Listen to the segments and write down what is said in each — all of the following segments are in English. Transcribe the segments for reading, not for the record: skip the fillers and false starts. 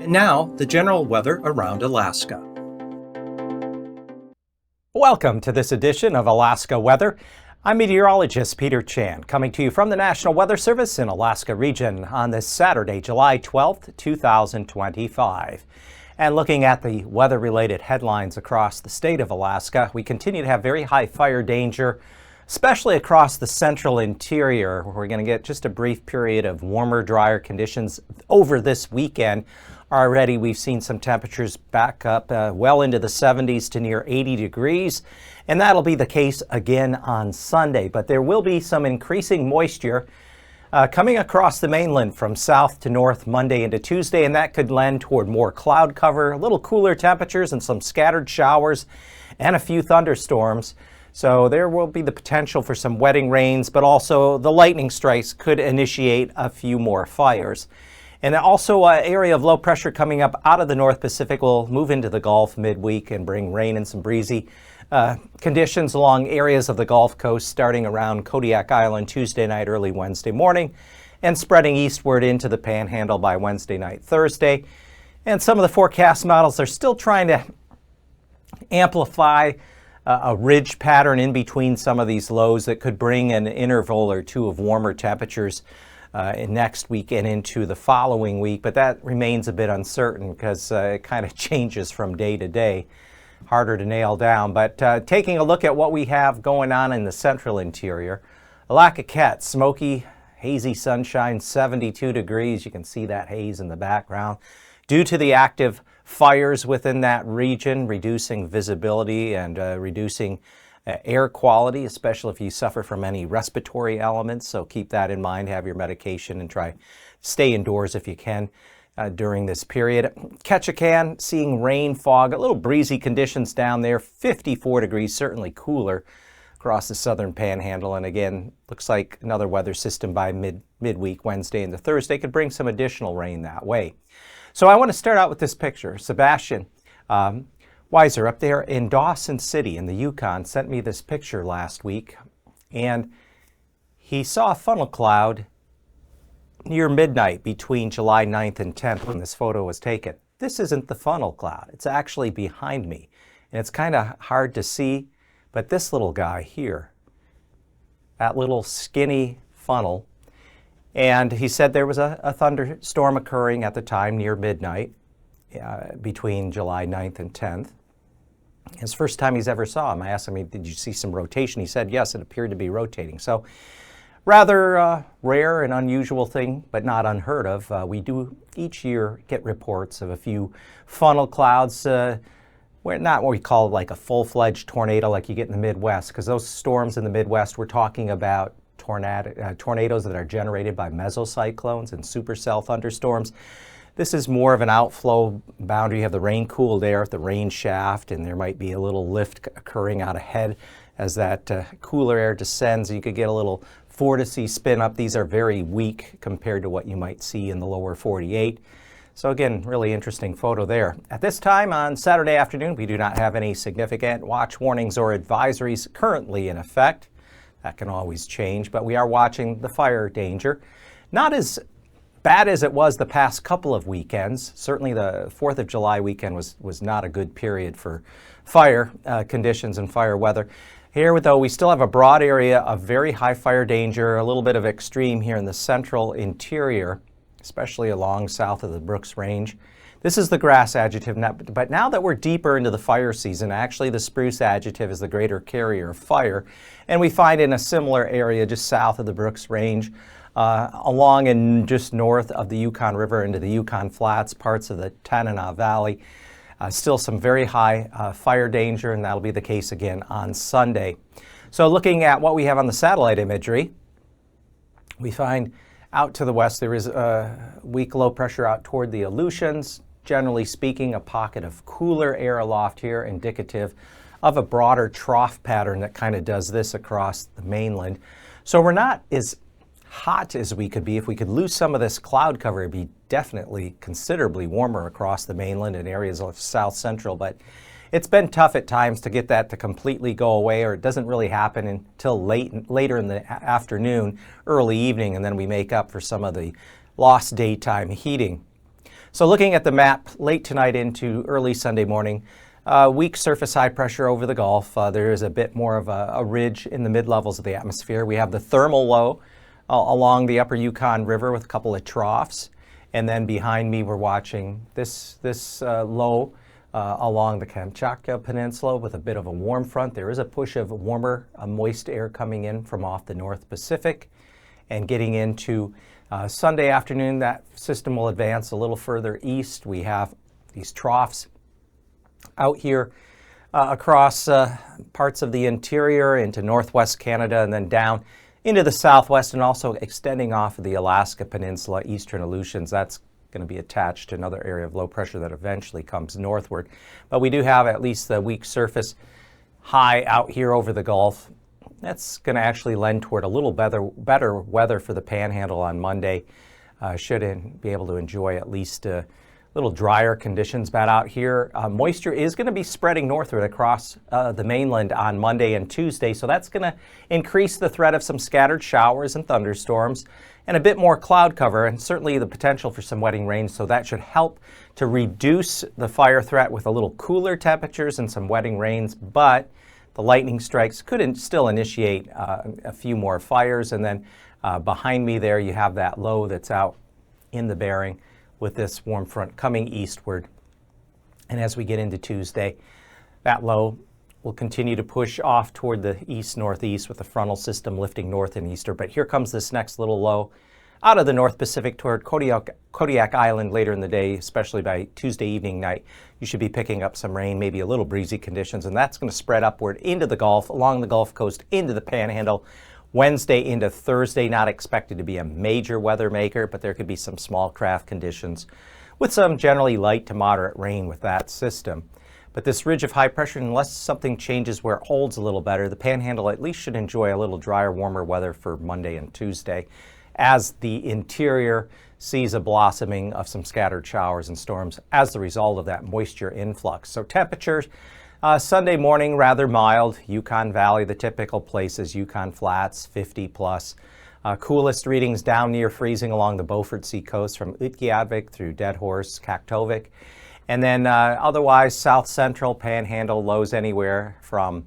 And now, the general weather around Alaska. Welcome to this edition of Alaska Weather. I'm meteorologist Peter Chan, coming to you from the National Weather Service in Alaska region on this Saturday, July 12th, 2025. And looking at the weather-related headlines across the state of Alaska, we continue to have very high fire danger, especially across the central interior. We're going to get just a brief period of warmer, drier conditions over this weekend. Already we've seen some temperatures back up well into the 70s to near 80 degrees, and that'll be the case again on Sunday. But there will be some increasing moisture coming across the mainland from south to north Monday into Tuesday, and that could lend toward more cloud cover, a little cooler temperatures and some scattered showers and a few thunderstorms. So there will be the potential for some wetting rains, but also the lightning strikes could initiate a few more fires. And also an area of low pressure coming up out of the North Pacific will move into the Gulf midweek and bring rain and some breezy conditions along areas of the Gulf Coast starting around Kodiak Island Tuesday night, early Wednesday morning, and spreading eastward into the Panhandle by Wednesday night, Thursday. And some of the forecast models are still trying to amplify a ridge pattern in between some of these lows that could bring an interval or two of warmer temperatures next week and into the following week, but that remains a bit uncertain because it kind of changes from day to day. Harder to nail down. But taking a look at what we have going on in the central interior, Alaska, smoky, hazy sunshine, 72 degrees. You can see that haze in the background. Due to the active fires within that region, reducing visibility and reducing air quality, especially if you suffer from any respiratory elements. So keep that in mind, have your medication, and try stay indoors if you can during this period. Ketchikan, seeing rain, fog, a little breezy conditions down there, 54 degrees, certainly cooler across the southern panhandle. And again, looks like another weather system by midweek, Wednesday into Thursday, could bring some additional rain that way. So I want to start out with this picture. Sebastian Weiser up there in Dawson City in the Yukon sent me this picture last week, and he saw a funnel cloud near midnight between July 9th and 10th when this photo was taken. This isn't the funnel cloud. It's actually behind me, and it's kind of hard to see, but this little guy here, that little skinny funnel, and he said there was a thunderstorm occurring at the time near midnight between July 9th and 10th. His first time he's ever saw him. I asked him, did you see some rotation? He said, yes, it appeared to be rotating. So rather rare and unusual thing, but not unheard of. We do each year get reports of a few funnel clouds. We're not what we call like a full-fledged tornado like you get in the Midwest, because those storms in the Midwest, we're talking about tornadoes that are generated by mesocyclones and supercell thunderstorms. This is more of an outflow boundary. You have the rain-cooled air at the rain shaft, and there might be a little lift occurring out ahead as that cooler air descends. You could get a little vortice spin up. These are very weak compared to what you might see in the lower 48. So again, really interesting photo there. At this time on Saturday afternoon, we do not have any significant watch warnings or advisories currently in effect. That can always change, but we are watching the fire danger. Not as bad as it was the past couple of weekends. Certainly the 4th of July weekend was not a good period for fire conditions and fire weather. Here, though, we still have a broad area of very high fire danger, a little bit of extreme here in the central interior, especially along south of the Brooks Range. This is the grass adjective, but now that we're deeper into the fire season, actually the spruce adjective is the greater carrier of fire, and we find in a similar area just south of the Brooks Range, along and just north of the Yukon River into the Yukon Flats, parts of the Tanana Valley. Still some very high fire danger, and that'll be the case again on Sunday. So looking at what we have on the satellite imagery, we find out to the west there is a weak low pressure out toward the Aleutians. Generally speaking, a pocket of cooler air aloft here, indicative of a broader trough pattern that kind of does this across the mainland. So we're not as hot as we could be. If we could lose some of this cloud cover, it'd be definitely considerably warmer across the mainland and areas of south central, but it's been tough at times to get that to completely go away, or it doesn't really happen until later in the afternoon, early evening, and then we make up for some of the lost daytime heating. So looking at the map late tonight into early Sunday morning, weak surface high pressure over the Gulf. There is a bit more of a ridge in the mid-levels of the atmosphere. We have the thermal low along the upper Yukon River with a couple of troughs. And then behind me, we're watching this low along the Kamchatka Peninsula with a bit of a warm front. There is a push of warmer, moist air coming in from off the North Pacific. And getting into Sunday afternoon, that system will advance a little further east. We have these troughs out here across parts of the interior into northwest Canada and then down into the southwest and also extending off of the Alaska Peninsula, eastern Aleutians. That's going to be attached to another area of low pressure that eventually comes northward. But we do have at least the weak surface high out here over the Gulf. That's going to actually lend toward a little better weather for the Panhandle on Monday. Should be able to enjoy at least little drier conditions bad out here. Moisture is going to be spreading northward across the mainland on Monday and Tuesday, so that's going to increase the threat of some scattered showers and thunderstorms and a bit more cloud cover and certainly the potential for some wetting rain, so that should help to reduce the fire threat with a little cooler temperatures and some wetting rains, but the lightning strikes could still initiate a few more fires. And then behind me there you have that low that's out in the Bering with this warm front coming eastward. And as we get into Tuesday, that low will continue to push off toward the east-northeast with the frontal system lifting north and easter. But here comes this next little low out of the North Pacific toward Kodiak Island later in the day, especially by Tuesday evening night. You should be picking up some rain, maybe a little breezy conditions, and that's going to spread upward into the Gulf, along the Gulf Coast, into the Panhandle. Wednesday into Thursday, not expected to be a major weather maker, but there could be some small craft conditions with some generally light to moderate rain with that system. But this ridge of high pressure, unless something changes where it holds a little better, the Panhandle at least should enjoy a little drier, warmer weather for Monday and Tuesday as the interior sees a blossoming of some scattered showers and storms as the result of that moisture influx. So temperatures Sunday morning, rather mild. Yukon Valley, the typical places, Yukon Flats, 50 plus. Coolest readings down near freezing along the Beaufort Sea coast from Utqiagvik through Deadhorse, Kaktovik. And then otherwise, south central Panhandle, lows anywhere from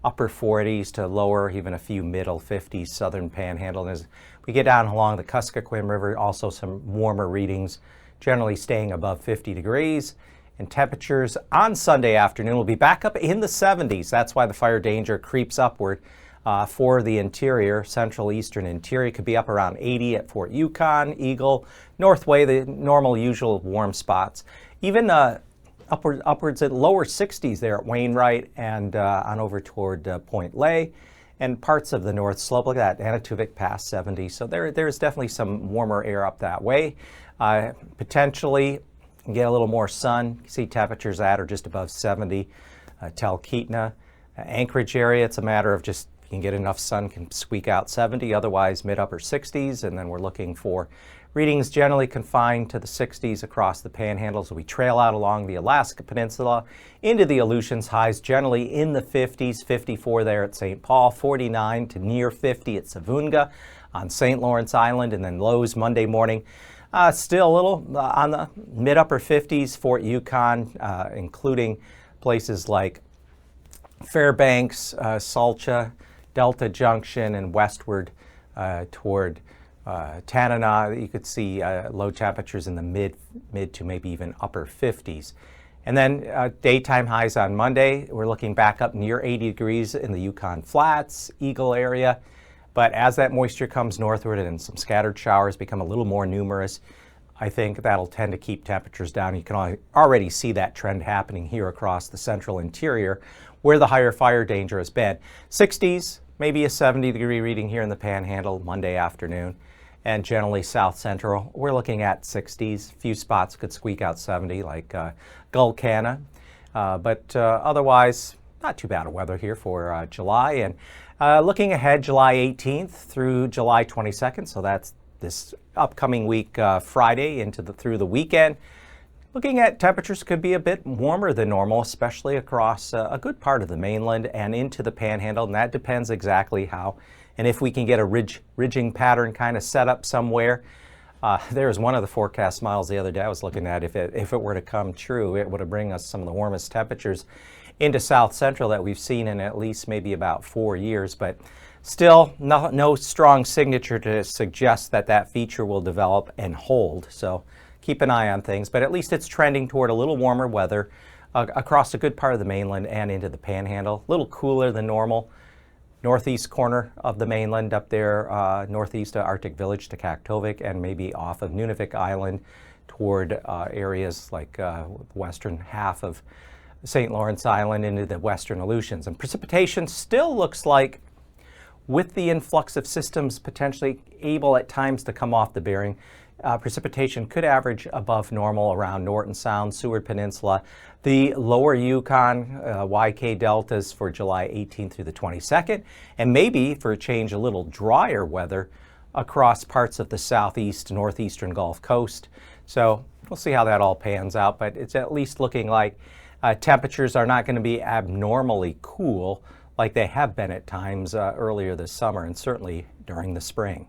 upper 40s to lower, even a few middle 50s, southern Panhandle. And as we get down along the Kuskokwim River, also some warmer readings, generally staying above 50 degrees. And temperatures on Sunday afternoon will be back up in the 70s. That's why the fire danger creeps upward for the interior, central eastern interior. Could be up around 80 at Fort Yukon, Eagle, Northway, the normal usual warm spots. Even upwards at lower 60s there at Wainwright and on over toward Point Lay and parts of the North Slope. Look at that, Anaktuvik past 70. So there's definitely some warmer air up that way. Potentially get a little more sun. You see temperatures at or just above 70. Talkeetna, Anchorage area, it's a matter of just you can get enough sun, can squeak out 70, otherwise mid-upper 60s, and then we're looking for readings generally confined to the 60s across the Panhandle. So we trail out along the Alaska Peninsula into the Aleutians, highs generally in the 50s, 54 there at St. Paul, 49 to near 50 at Savunga on St. Lawrence Island, and then lows Monday morning. Still a little on the mid-upper 50s, Fort Yukon, including places like Fairbanks, Salcha, Delta Junction, and westward toward Tanana. You could see low temperatures in the mid to maybe even upper 50s. And then daytime highs on Monday. We're looking back up near 80 degrees in the Yukon Flats, Eagle area. But as that moisture comes northward and some scattered showers become a little more numerous, I think that'll tend to keep temperatures down. You can already see that trend happening here across the central interior where the higher fire danger has been. 60s, maybe a 70-degree reading here in the Panhandle Monday afternoon. And generally south central, we're looking at 60s. A few spots could squeak out 70 like Gulkana. But otherwise, not too bad of weather here for July. And looking ahead, July 18th through July 22nd, so that's this upcoming week, Friday through the weekend. Looking at temperatures could be a bit warmer than normal, especially across a good part of the mainland and into the Panhandle, and that depends exactly how and if we can get a ridging pattern kind of set up somewhere. There was one of the forecast models the other day I was looking at. If it were to come true, it would bring us some of the warmest temperatures into South Central that we've seen in at least maybe about 4 years. But still, no strong signature to suggest that that feature will develop and hold. So keep an eye on things. But at least it's trending toward a little warmer weather across a good part of the mainland and into the Panhandle. A little cooler than normal. Northeast corner of the mainland up there, northeast of Arctic Village to Kaktovik, and maybe off of Nunavik Island toward areas like the western half of St. Lawrence Island into the western Aleutians. And precipitation still looks like, with the influx of systems potentially able at times to come off the Bering, precipitation could average above normal around Norton Sound, Seward Peninsula, the lower Yukon, YK deltas for July 18th through the 22nd, and maybe for a change a little drier weather across parts of the southeast, northeastern Gulf Coast. So we'll see how that all pans out, but it's at least looking like temperatures are not going to be abnormally cool like they have been at times earlier this summer and certainly during the spring.